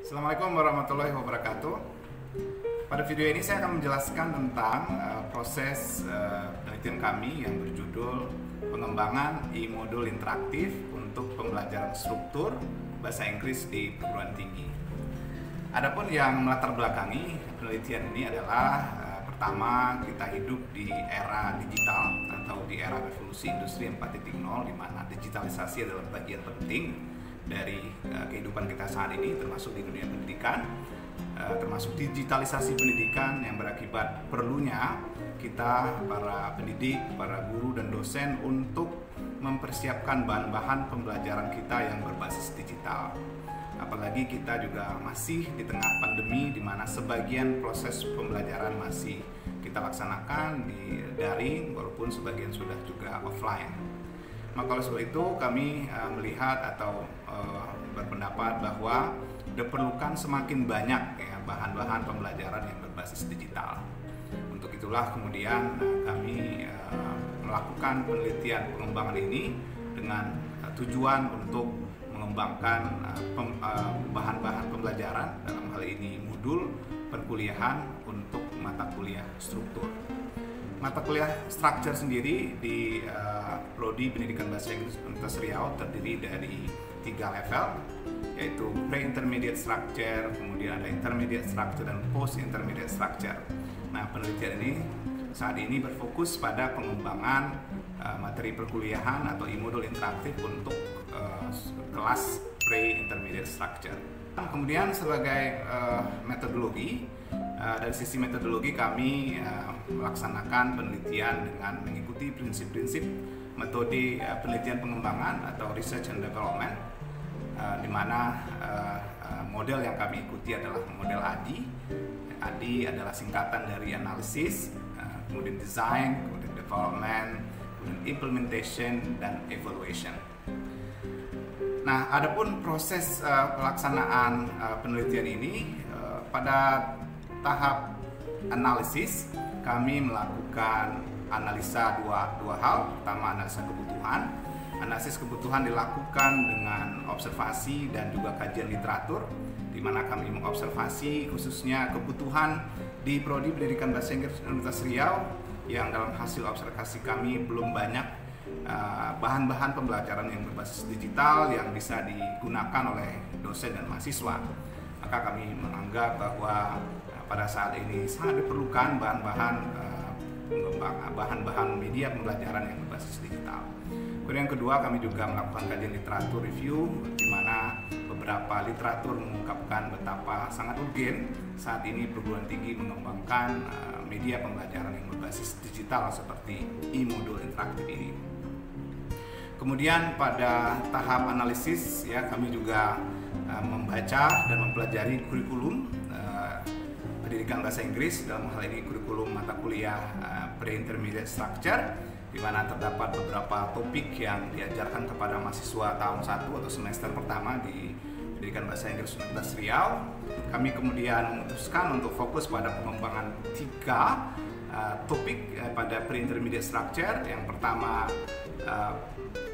Assalamualaikum warahmatullahi wabarakatuh. Pada video ini saya akan menjelaskan tentang proses penelitian kami yang berjudul pengembangan e-modul interaktif untuk pembelajaran struktur bahasa Inggris di perguruan tinggi. Adapun yang melatar belakangi penelitian ini adalah pertama, kita hidup di era digital atau di era revolusi industri 4.0, di mana digitalisasi adalah bagian penting dari kehidupan kita saat ini, termasuk di dunia pendidikan, termasuk digitalisasi pendidikan yang berakibat perlunya kita, para pendidik, para guru dan dosen untuk mempersiapkan bahan-bahan pembelajaran kita yang berbasis digital. Apalagi kita juga masih di tengah pandemi, di mana sebagian proses pembelajaran masih kita laksanakan di daring, walaupun sebagian sudah juga offline. Maka oleh sebab itu kami melihat atau berpendapat bahwa diperlukan semakin banyak bahan-bahan pembelajaran yang berbasis digital. Untuk itulah kemudian kami melakukan penelitian pengembangan ini dengan tujuan untuk mengembangkan bahan-bahan pembelajaran, dalam hal ini modul perkuliahan untuk mata kuliah struktur. Mata kuliah structure sendiri di Prodi Pendidikan Bahasa Inggris Universitas Riau terdiri dari 3 level, yaitu pre-intermediate structure, kemudian ada intermediate structure, dan post-intermediate structure. Nah, penelitian ini saat ini berfokus pada pengembangan materi perkuliahan atau e-modul interaktif untuk kelas pre-intermediate structure. Kemudian sebagai metodologi, dari sisi metodologi kami melaksanakan penelitian dengan mengikuti prinsip-prinsip metode penelitian pengembangan atau research and development, di mana model yang kami ikuti adalah model ADI. ADI adalah singkatan dari analisis, kemudian design, kemudian development, kemudian implementation, dan evaluation. Nah, adapun proses pelaksanaan penelitian ini pada tahap analisis kami melakukan analisa dua hal. Pertama, analisa kebutuhan. Analisis kebutuhan dilakukan dengan observasi dan juga kajian literatur, di mana kami mengobservasi khususnya kebutuhan di Prodi Pendidikan Bahasa Inggris Universitas Riau yang dalam hasil observasi kami belum banyak bahan-bahan pembelajaran yang berbasis digital yang bisa digunakan oleh dosen dan mahasiswa. Maka kami menganggap bahwa pada saat ini sangat diperlukan bahan-bahan media pembelajaran yang berbasis digital. Kemudian yang kedua, kami juga melakukan kajian literatur review, di mana beberapa literatur mengungkapkan betapa sangat urgen saat ini perguruan tinggi mengembangkan media pembelajaran yang berbasis digital seperti e-modul interaktif ini. Kemudian pada tahap analisis kami juga membaca dan mempelajari kurikulum pendidikan bahasa Inggris, dalam hal ini kurikulum mata kuliah pre-intermediate structure, di mana terdapat beberapa topik yang diajarkan kepada mahasiswa tahun 1 atau semester pertama di Pendidikan Bahasa Inggris Universitas Riau. Kami kemudian memutuskan untuk fokus pada pengembangan 3 topik pada pre-intermediate structure. Yang pertama,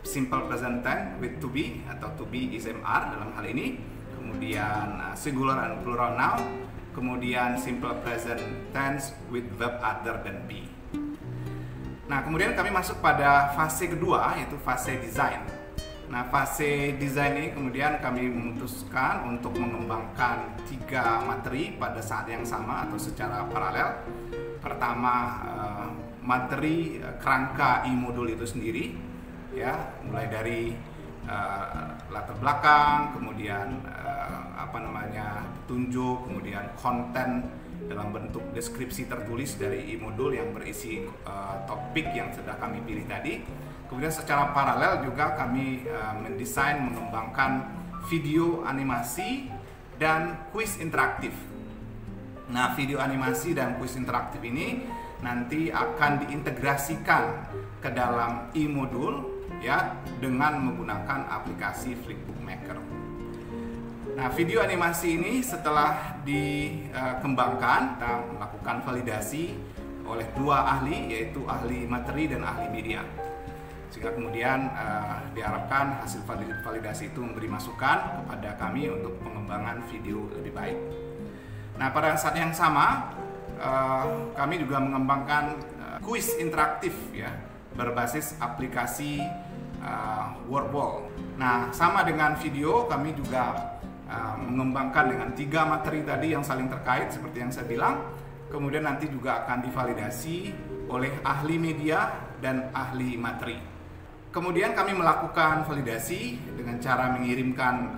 simple present tense with to be atau to be is MR dalam hal ini, kemudian singular and plural noun, kemudian simple present tense with verb other than be. Nah, kemudian kami masuk pada fase kedua, yaitu fase desain. Nah, fase desain ini kemudian kami memutuskan untuk mengembangkan 3 materi pada saat yang sama atau secara paralel. Pertama, materi kerangka e-modul itu sendiri, mulai dari latar belakang, kemudian petunjuk, kemudian konten dalam bentuk deskripsi tertulis dari e-modul yang berisi topik yang sudah kami pilih tadi. Kemudian secara paralel juga kami mendesain mengembangkan video animasi dan kuis interaktif. Nah, video animasi dan kuis interaktif ini nanti akan diintegrasikan ke dalam e-modul dengan menggunakan aplikasi Flipbook Maker. Nah, video animasi ini setelah dikembangkan dan melakukan validasi oleh 2 ahli, yaitu ahli materi dan ahli media. sehingga kemudian diharapkan hasil validasi itu memberi masukan kepada kami untuk pengembangan video lebih baik. Nah, pada saat yang sama kami juga mengembangkan kuis interaktif ya berbasis aplikasi Wordwall. Nah, sama dengan video, kami juga mengembangkan dengan 3 materi tadi yang saling terkait seperti yang saya bilang. Kemudian nanti juga akan divalidasi oleh ahli media dan ahli materi. Kemudian kami melakukan validasi dengan cara mengirimkan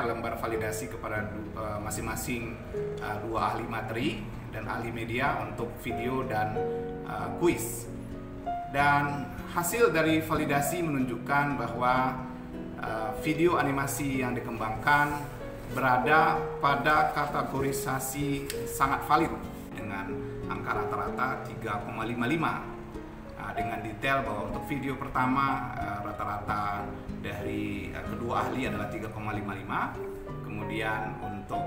lembar validasi kepada masing-masing 2 ahli materi dan ahli media untuk video dan kuis. Dan hasil dari validasi menunjukkan bahwa video animasi yang dikembangkan berada pada kategorisasi sangat valid dengan angka rata-rata 3,55. Dengan detail bahwa untuk video pertama rata-rata dari kedua ahli adalah 3,55, kemudian untuk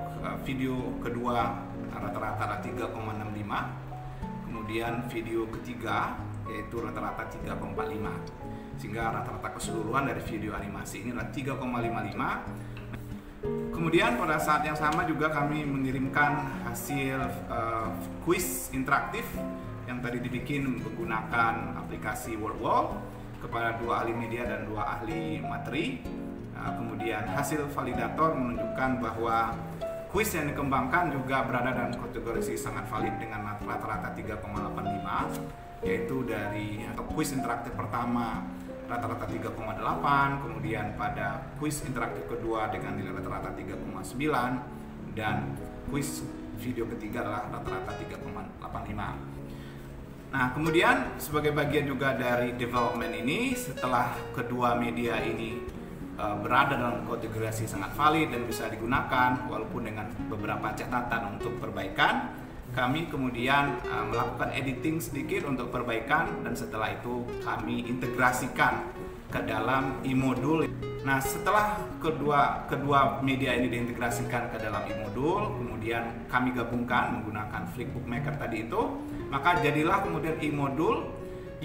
video kedua rata-rata adalah 3,65, kemudian video ketiga yaitu rata-rata 3,45, sehingga rata-rata keseluruhan dari video animasi ini adalah 3,55. Kemudian pada saat yang sama juga kami mengirimkan hasil kuis interaktif yang tadi dibikin menggunakan aplikasi Wordwall kepada 2 ahli media dan 2 ahli materi. Kemudian hasil validator menunjukkan bahwa kuis yang dikembangkan juga berada dalam kategori sangat valid dengan rata-rata 3,85, yaitu dari kuis interaktif pertama rata-rata 3,8, kemudian pada kuis interaktif kedua dengan nilai rata-rata 3,9, dan kuis video ketiga adalah rata-rata 3,85. Nah, kemudian sebagai bagian juga dari development ini, setelah kedua media ini berada dalam kategori sangat valid dan bisa digunakan walaupun dengan beberapa catatan untuk perbaikan, kami kemudian melakukan editing sedikit untuk perbaikan, dan setelah itu kami integrasikan ke dalam e-modul. Nah, setelah kedua media ini diintegrasikan ke dalam e-modul, kemudian kami gabungkan menggunakan Flipbook Maker tadi itu, maka jadilah kemudian e-modul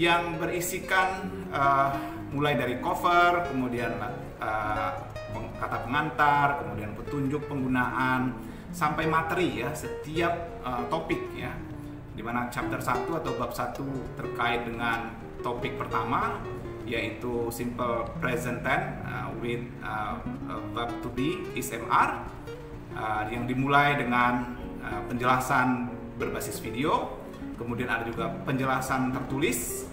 yang berisikan mulai dari cover, kemudian kata pengantar, kemudian petunjuk penggunaan, sampai materi ya, setiap topik ya, dimana chapter 1 atau bab 1 terkait dengan topik pertama, yaitu simple present tense with verb to be is MR, yang dimulai dengan penjelasan berbasis video, kemudian ada juga penjelasan tertulis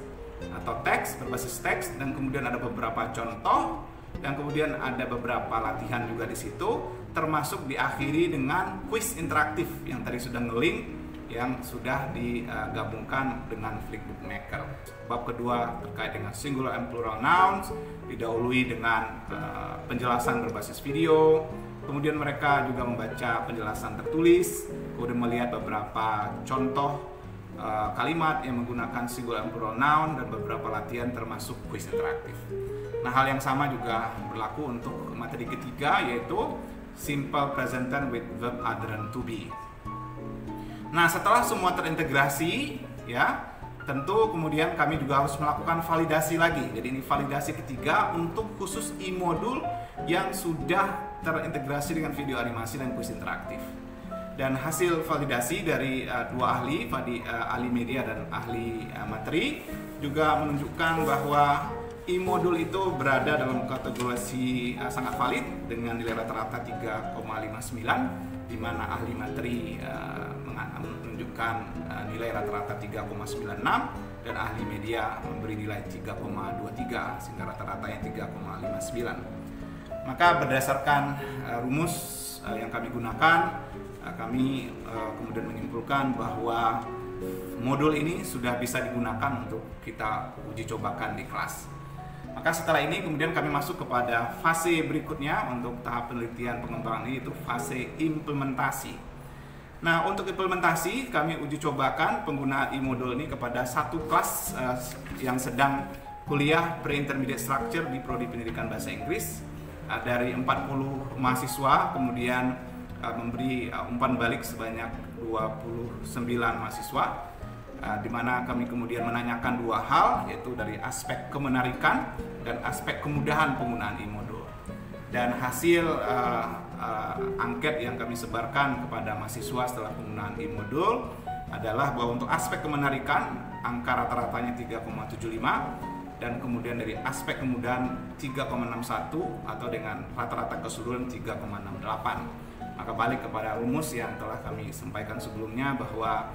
atau teks berbasis teks, dan kemudian ada beberapa contoh, dan kemudian ada beberapa latihan juga di situ, termasuk diakhiri dengan kuis interaktif yang tadi sudah nge-link, yang sudah digabungkan dengan Flipbook Maker. Bab kedua terkait dengan singular and plural nouns, didahului dengan penjelasan berbasis video, kemudian mereka juga membaca penjelasan tertulis, kemudian melihat beberapa contoh kalimat yang menggunakan singular and plural noun, dan beberapa latihan termasuk kuis interaktif. Nah, hal yang sama juga berlaku untuk materi ketiga, yaitu simple present tense with verb other than to be. Nah, setelah semua terintegrasi ya, tentu kemudian kami juga harus melakukan validasi lagi. Jadi ini validasi ketiga untuk khusus e-modul yang sudah terintegrasi dengan video animasi dan kuis interaktif. Dan hasil validasi dari 2 ahli, ahli media dan ahli materi, juga menunjukkan bahwa e-modul itu berada dalam kategori sangat valid dengan nilai rata-rata 3,59, di mana ahli materi menunjukkan nilai rata-rata 3,96 dan ahli media memberi nilai 3,23, sehingga rata-ratanya 3,59. Maka berdasarkan rumus yang kami gunakan, kami kemudian menyimpulkan bahwa modul ini sudah bisa digunakan untuk kita uji cobakan di kelas. Maka setelah ini kemudian kami masuk kepada fase berikutnya untuk tahap penelitian pengembangan ini, yaitu fase implementasi. Nah, untuk implementasi kami uji cobakan penggunaan e-modul ini kepada satu kelas yang sedang kuliah pre-intermediate structure di Prodi Pendidikan Bahasa Inggris, dari 40 mahasiswa, kemudian memberi umpan balik sebanyak 29 mahasiswa. di mana kami kemudian menanyakan dua hal, yaitu dari aspek kemenarikan dan aspek kemudahan penggunaan e-modul. Dan hasil angket yang kami sebarkan kepada mahasiswa setelah penggunaan e-modul adalah bahwa untuk aspek kemenarikan angka rata-ratanya 3,75 dan kemudian dari aspek kemudahan 3,61 atau dengan rata-rata keseluruhan 3,68. Maka balik kepada rumus yang telah kami sampaikan sebelumnya, bahwa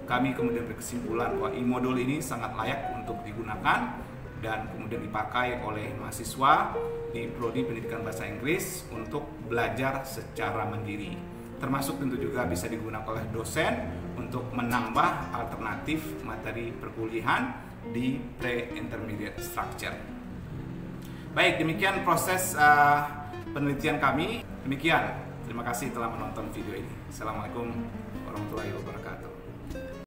kami kemudian berkesimpulan bahwa e-modul ini sangat layak untuk digunakan dan kemudian dipakai oleh mahasiswa di Prodi Pendidikan Bahasa Inggris untuk belajar secara mandiri. Termasuk tentu juga bisa digunakan oleh dosen untuk menambah alternatif materi perkuliahan di pre-intermediate structure. Baik, demikian proses penelitian kami. Demikian, terima kasih telah menonton video ini. Assalamualaikum warahmatullahi wabarakatuh.